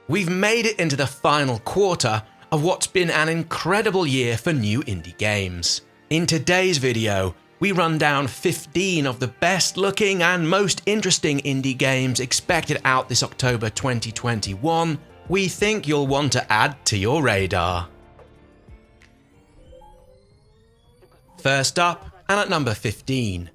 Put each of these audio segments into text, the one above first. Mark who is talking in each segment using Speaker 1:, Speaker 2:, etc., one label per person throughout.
Speaker 1: We've made it into the final quarter of what's been an incredible year for new indie games. In today's video, we run down 15 of the best looking and most interesting indie games expected out this October 2021 we think you'll want to add to your radar. First up, and at number 15,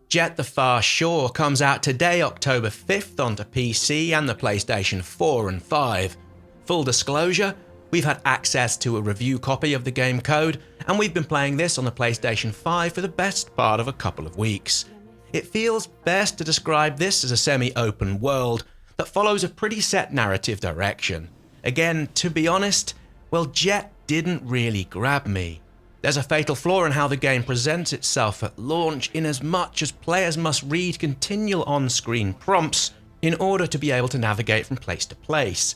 Speaker 1: Jett the Far Shore comes out today, October 5th, onto PC and the PlayStation 4 and 5. Full disclosure, we've had access to a review copy of the game code, and we've been playing this on the PlayStation 5 for the best part of a couple of weeks. It feels best to describe this as a semi-open world that follows a pretty set narrative direction. Again, to be honest, well, Jett didn't really grab me. There's a fatal flaw in how the game presents itself at launch, in as much as players must read continual on-screen prompts in order to be able to navigate from place to place.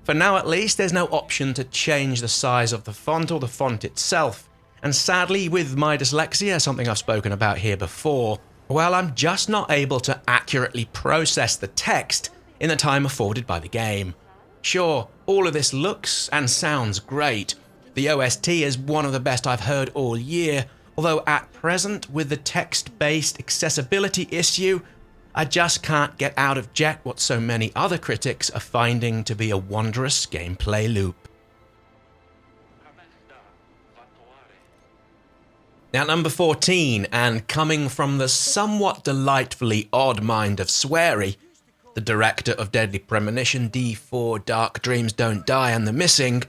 Speaker 1: For now at least, there's no option to change the size of the font or the font itself, and sadly with my dyslexia, something I've spoken about here before, well, I'm just not able to accurately process the text in the time afforded by the game. Sure, all of this looks and sounds great. The OST is one of the best I've heard all year, although at present, with the text-based accessibility issue, I just can't get out of Jett what so many other critics are finding to be a wondrous gameplay loop. Now, number 14, and coming from the somewhat delightfully odd mind of Swery, the director of Deadly Premonition, D4, Dark Dreams Don't Die, and The Missing,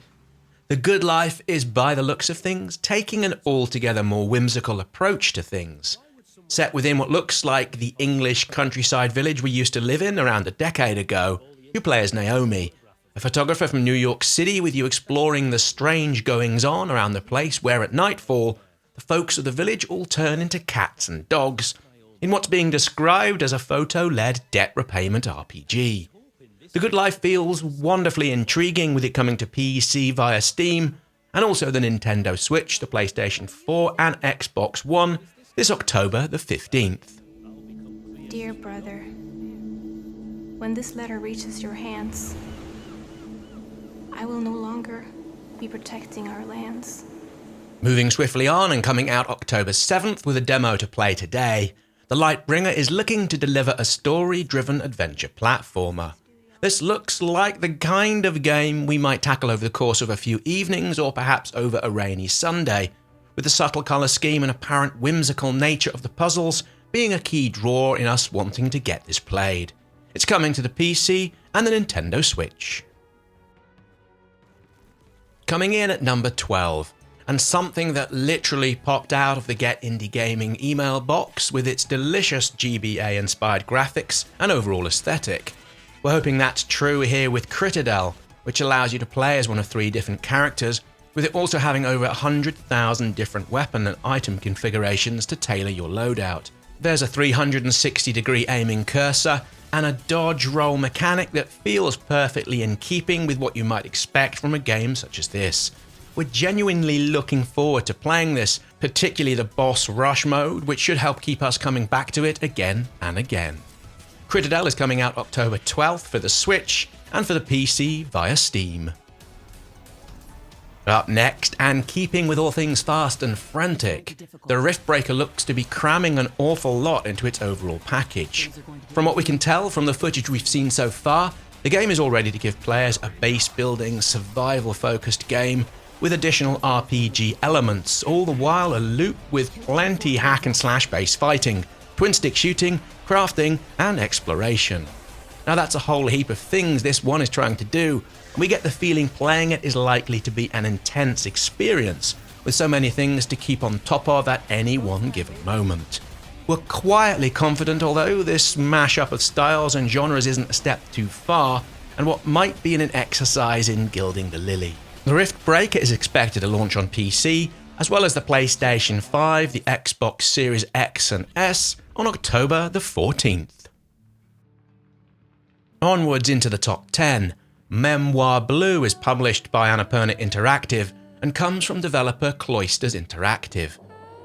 Speaker 1: The Good Life is, by the looks of things, taking an altogether more whimsical approach to things. Set within what looks like the English countryside village we used to live in around a decade ago, you play as Naomi, a photographer from New York City, with you exploring the strange goings-on around the place where at nightfall, the folks of the village all turn into cats and dogs, in what's being described as a photo-led debt repayment RPG. The Good Life feels wonderfully intriguing, with it coming to PC via Steam, and also the Nintendo Switch, the PlayStation 4 and Xbox One this October the 15th.
Speaker 2: Dear brother, when this letter reaches your hands, I will no longer be protecting our lands.
Speaker 1: Moving swiftly on and coming out October 7th with a demo to play today, the Lightbringer is looking to deliver a story-driven adventure platformer. This looks like the kind of game we might tackle over the course of a few evenings or perhaps over a rainy Sunday, with the subtle colour scheme and apparent whimsical nature of the puzzles being a key draw in us wanting to get this played. It's coming to the PC and the Nintendo Switch. Coming in at number 12, and something that literally popped out of the GetIndieGaming email box with its delicious GBA-inspired graphics and overall aesthetic. We're hoping that's true here with CRITADEL, which allows you to play as one of 3 different characters, with it also having over 100,000 different weapon and item configurations to tailor your loadout. There's a 360-degree aiming cursor, and a dodge roll mechanic that feels perfectly in keeping with what you might expect from a game such as this. We're genuinely looking forward to playing this, particularly the boss rush mode, which should help keep us coming back to it again and again. CRITADEL is coming out October 12th for the Switch and for the PC via Steam. Up next, and keeping with all things fast and frantic, the Riftbreaker looks to be cramming an awful lot into its overall package. From what we can tell from the footage we've seen so far, the game is all ready to give players a base-building, survival-focused game with additional RPG elements, all the while a loop with plenty hack-and-slash base fighting, twin-stick shooting, crafting, and exploration. Now that's a whole heap of things this one is trying to do, and we get the feeling playing it is likely to be an intense experience, with so many things to keep on top of at any one given moment. We're quietly confident, although this mashup of styles and genres isn't a step too far, and what might be an exercise in gilding the lily. The Riftbreaker is expected to launch on PC, as well as the PlayStation 5, the Xbox Series X and S, on October the 14th. Onwards into the top 10, Memoir Blue is published by Annapurna Interactive and comes from developer Cloisters Interactive.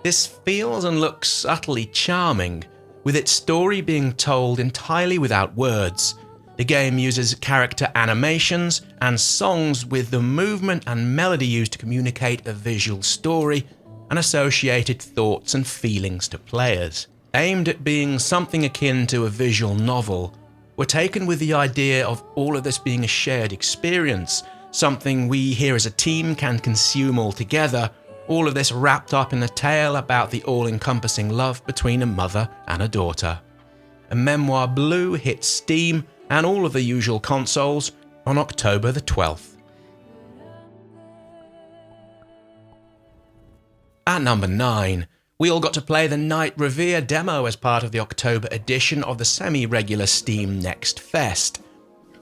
Speaker 1: This feels and looks utterly charming, with its story being told entirely without words. The game uses character animations and songs with the movement and melody used to communicate a visual story and associated thoughts and feelings to players. Aimed at being something akin to a visual novel, we're taken with the idea of all of this being a shared experience, something we here as a team can consume all together, all of this wrapped up in a tale about the all-encompassing love between a mother and a daughter. A Memoir Blue hit Steam and all of the usual consoles on October the 12th. At number 9, we all got to play the Night Reverie demo as part of the October edition of the semi-regular Steam Next Fest.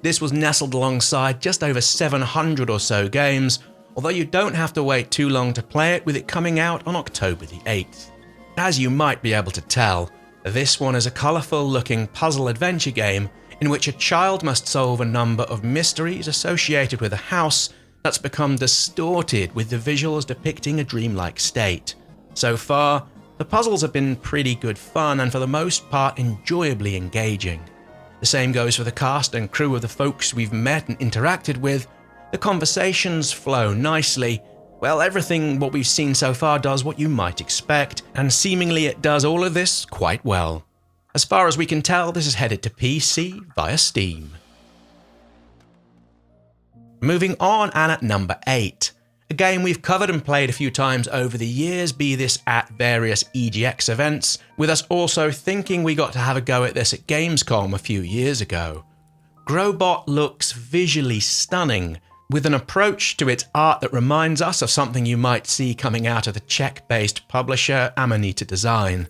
Speaker 1: This was nestled alongside just over 700 or so games, although you don't have to wait too long to play it, with it coming out on October the 8th. As you might be able to tell, this one is a colourful looking puzzle adventure game in which a child must solve a number of mysteries associated with a house that's become distorted with the visuals depicting a dreamlike state. So far, the puzzles have been pretty good fun and for the most part enjoyably engaging. The same goes for the cast and crew of the folks we've met and interacted with. The conversations flow nicely. Well, everything what we've seen so far does what you might expect, and seemingly it does all of this quite well. As far as we can tell, this is headed to PC via Steam. Moving on, and at number 8, a game we've covered and played a few times over the years, be this at various EGX events, with us also thinking we got to have a go at this at Gamescom a few years ago. Growbot looks visually stunning, with an approach to its art that reminds us of something you might see coming out of the Czech-based publisher Amanita Design.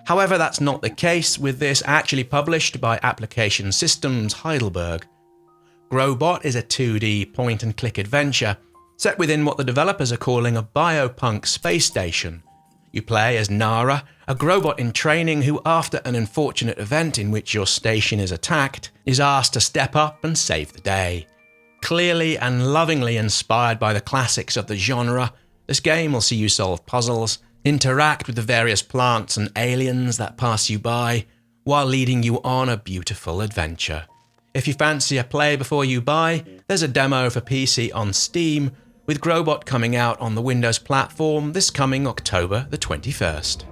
Speaker 1: However, that's not the case with this, actually published by Application Systems Heidelberg. Growbot is a 2D point-and-click adventure set within what the developers are calling a biopunk space station. You play as Nara, a Growbot in training who, after an unfortunate event in which your station is attacked, is asked to step up and save the day. Clearly and lovingly inspired by the classics of the genre, this game will see you solve puzzles, interact with the various plants and aliens that pass you by, while leading you on a beautiful adventure. If you fancy a play before you buy, there's a demo for PC on Steam, with Growbot coming out on the Windows platform this coming October the 21st.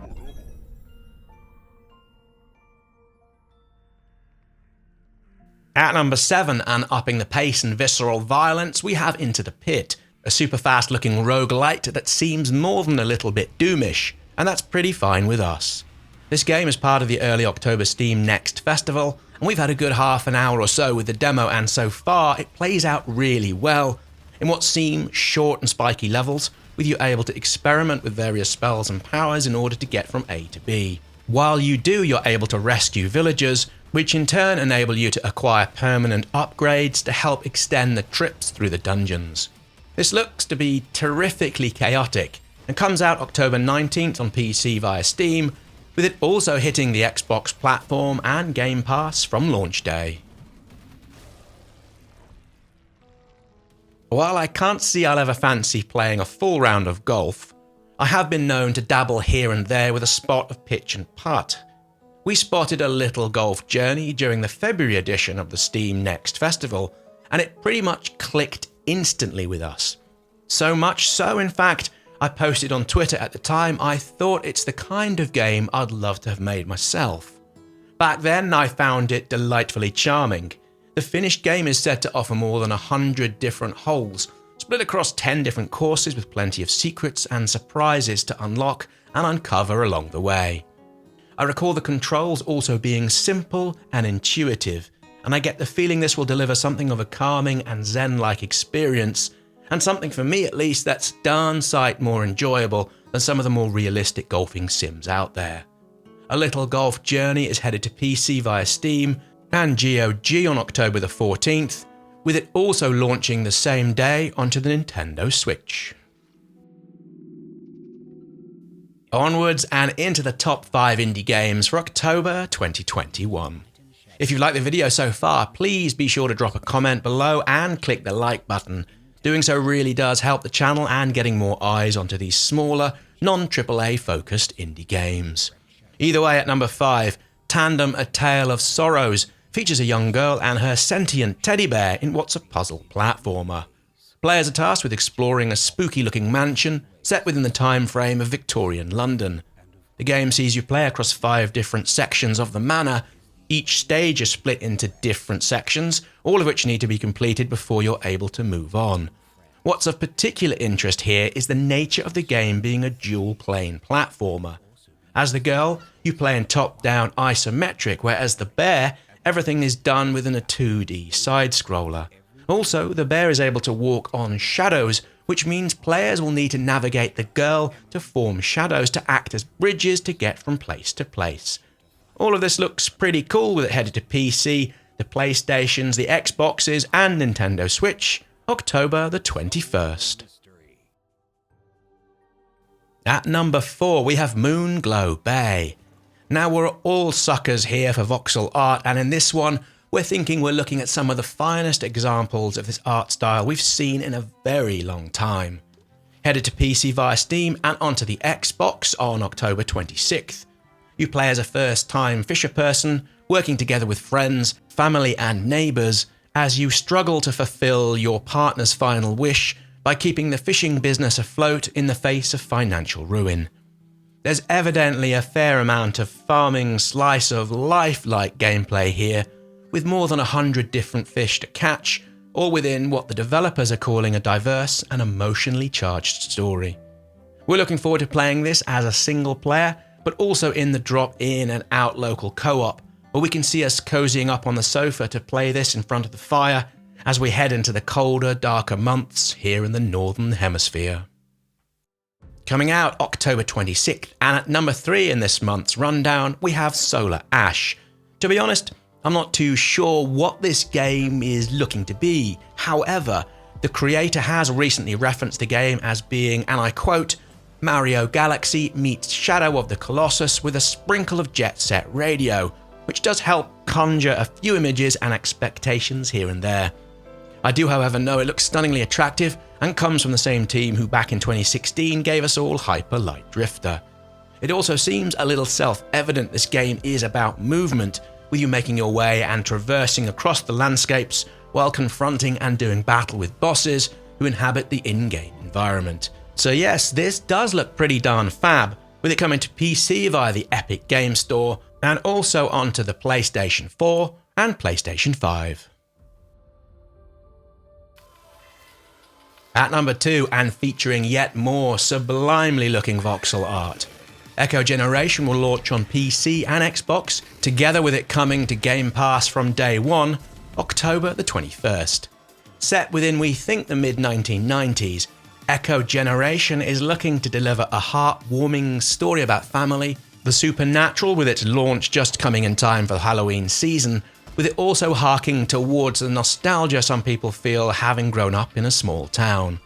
Speaker 1: At number 7, and upping the pace and visceral violence, we have Into the Pit, a super fast looking roguelite that seems more than a little bit doomish, and that's pretty fine with us. This game is part of the early October Steam Next Festival, and we've had a good half an hour or so with the demo, and so far it plays out really well in what seem short and spiky levels, with you able to experiment with various spells and powers in order to get from A to B. While you do, you're able to rescue villagers, which in turn enable you to acquire permanent upgrades to help extend the trips through the dungeons. This looks to be terrifically chaotic, and comes out October 19th on PC via Steam, with it also hitting the Xbox platform and Game Pass from launch day. While I can't see I'll ever fancy playing a full round of golf, I have been known to dabble here and there with a spot of pitch and putt. We spotted a little golf journey during the February edition of the Steam Next Festival, and it pretty much clicked instantly with us. So much so, in fact, I posted on Twitter at the time I thought it's the kind of game I'd love to have made myself. Back then, I found it delightfully charming. The finished game is said to offer more than 100 different holes, split across 10 different courses with plenty of secrets and surprises to unlock and uncover along the way. I recall the controls also being simple and intuitive, and I get the feeling this will deliver something of a calming and zen-like experience, and something for me at least that's darn sight more enjoyable than some of the more realistic golfing sims out there. A Little Golf Journey is headed to PC via Steam and GOG on October the 14th, with it also launching the same day onto the Nintendo Switch. Onwards and into the top 5 indie games for October 2021. If you've liked the video so far, please be sure to drop a comment below and click the like button. Doing so really does help the channel and getting more eyes onto these smaller, non-AAA focused indie games. Either way, at number 5, Tandem: A Tale of Sorrows features a young girl and her sentient teddy bear in what's a puzzle platformer. Players are tasked with exploring a spooky-looking mansion set within the time frame of Victorian London. The game sees you play across 5 different sections of the manor. Each stage is split into different sections, all of which need to be completed before you're able to move on. What's of particular interest here is the nature of the game being a dual-plane platformer. As the girl, you play in top-down isometric, whereas the bear, everything is done within a 2D side-scroller. Also, the bear is able to walk on shadows, which means players will need to navigate the girl to form shadows to act as bridges to get from place to place. All of this looks pretty cool with it headed to PC, the PlayStations, the Xboxes, and Nintendo Switch, October the 21st. At number 4, we have Moonglow Bay. Now, we're all suckers here for voxel art, and in this one, we're thinking we're looking at some of the finest examples of this art style we've seen in a very long time. Headed to PC via Steam and onto the Xbox on October 26th. You play as a first-time fisher person, working together with friends, family and neighbours, as you struggle to fulfill your partner's final wish by keeping the fishing business afloat in the face of financial ruin. There's evidently a fair amount of farming slice of life-like gameplay here, with more than 100 different fish to catch, all within what the developers are calling a diverse and emotionally charged story. We're looking forward to playing this as a single player, but also in the drop-in and out local co-op, where we can see us cozying up on the sofa to play this in front of the fire as we head into the colder, darker months here in the Northern Hemisphere. Coming out October 26th, and at number 3 in this month's rundown, we have Solar Ash. To be honest, I'm not too sure what this game is looking to be. However, the creator has recently referenced the game as being, and I quote, Mario Galaxy meets Shadow of the Colossus with a sprinkle of jet set radio, which does help conjure a few images and expectations here and there. I do, however, know it looks stunningly attractive and comes from the same team who back in 2016 gave us all Hyper Light Drifter. It also seems a little self-evident this game is about movement, with you making your way and traversing across the landscapes while confronting and doing battle with bosses who inhabit the in-game environment. So yes, this does look pretty darn fab, with it coming to PC via the Epic Game Store and also onto the PlayStation 4 and PlayStation 5. At number 2, and featuring yet more sublimely looking voxel art, Echo Generation will launch on PC and Xbox, together with it coming to Game Pass from day 1, October the 21st. Set within, we think, the mid-1990s, Echo Generation is looking to deliver a heartwarming story about family, the supernatural with its launch just coming in time for the Halloween season, with it also harking towards the nostalgia some people feel having grown up in a small town.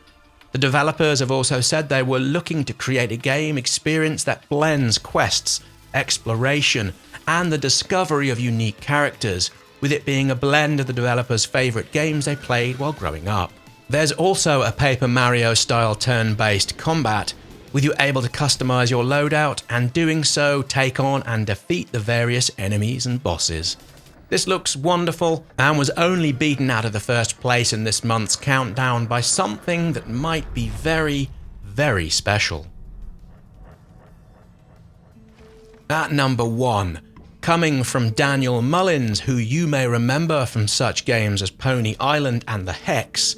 Speaker 1: The developers have also said they were looking to create a game experience that blends quests, exploration, and the discovery of unique characters, with it being a blend of the developers' favourite games they played while growing up. There's also a Paper Mario-style turn-based combat, with you able to customise your loadout and doing so take on and defeat the various enemies and bosses. This looks wonderful and was only beaten out of the first place in this month's countdown by something that might be very, very special. At number 1, coming from Daniel Mullins, who you may remember from such games as Pony Island and The Hex,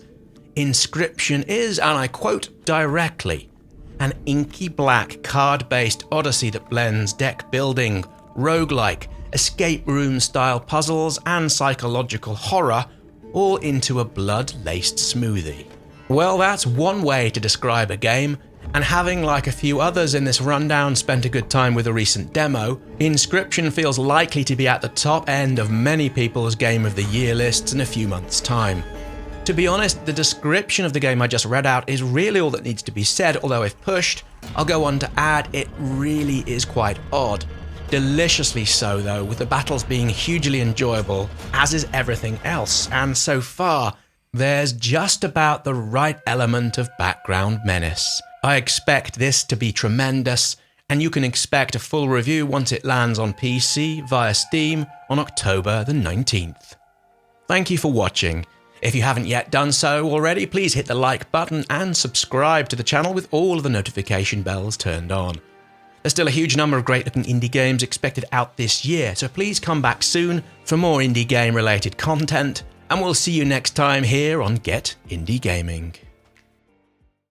Speaker 1: Inscryption is, and I quote directly, an inky black card-based odyssey that blends deck building, roguelike, escape room style puzzles and psychological horror all into a blood-laced smoothie. Well, that's one way to describe a game, and having, like a few others in this rundown, spent a good time with a recent demo, Inscryption feels likely to be at the top end of many people's Game of the Year lists in a few months' time. To be honest, the description of the game I just read out is really all that needs to be said, although if pushed, I'll go on to add it really is quite odd. Deliciously so though, with the battles being hugely enjoyable, as is everything else, and so far, there's just about the right element of background menace. I expect this to be tremendous, and you can expect a full review once it lands on PC via Steam on October the 19th. Thank you for watching. If you haven't yet done so already, please hit the like button and subscribe to the channel with all of the notification bells turned on. There's still a huge number of great looking indie games expected out this year, so please come back soon for more indie game related content, and we'll see you next time here on Get Indie Gaming.